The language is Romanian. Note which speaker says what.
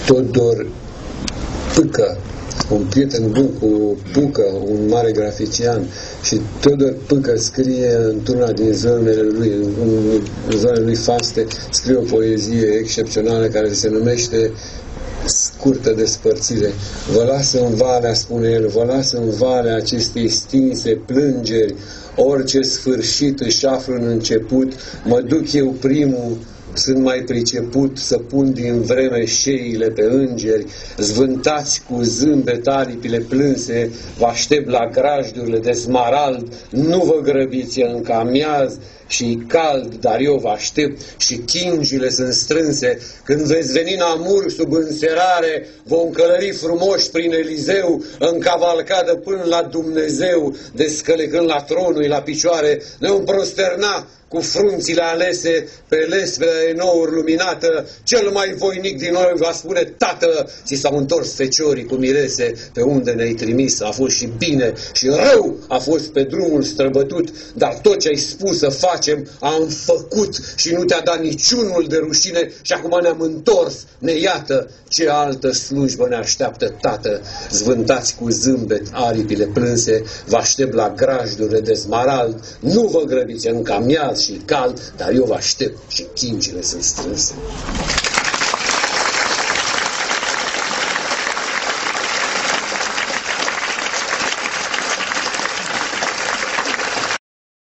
Speaker 1: Todor Pâcă, un prieten bun cu Pucă, un mare grafician, și Todor Pâcă scrie într-una din zonele lui, în zonele lui faste, scrie o poezie excepțională care se numește Scurtă despărțire. Vă lasă în valea, spune el, vă lasă în valea acestei stinse plângeri, orice sfârșit își află în început, mă duc eu primul, sunt mai priceput să pun din vreme șeile pe îngeri, zvântați cu zâmbet aripile plânse, vă aștept la grajdurile de smarald, nu vă grăbiți încă amiaz, și cald, dar eu vă aștept și chingile sunt strânse. Când veți veni în Amur sub înserare, vom călări frumoși prin Elizeu, în cavalcadă până la Dumnezeu, descălecând la tronul la picioare, ne vom prosterna cu frunțile alese pe lesbea de nouri luminată. Cel mai voinic din noi va spune: Tată, ți s-au întors feciorii cu mirese, pe unde ne-ai trimis a fost și bine și rău a fost pe drumul străbătut, dar tot ce ai spus să facem am făcut și nu te-a dat niciunul de rușine și acum ne-am întors, ne iată, ce altă slujbă ne așteaptă, Tată. Zvântați cu zâmbet aripile plânse, vă aștept la grajdurile de smarald, nu vă grăbiți încă amiaz și cald, dar eu vă aștept și chingile sunt strânse.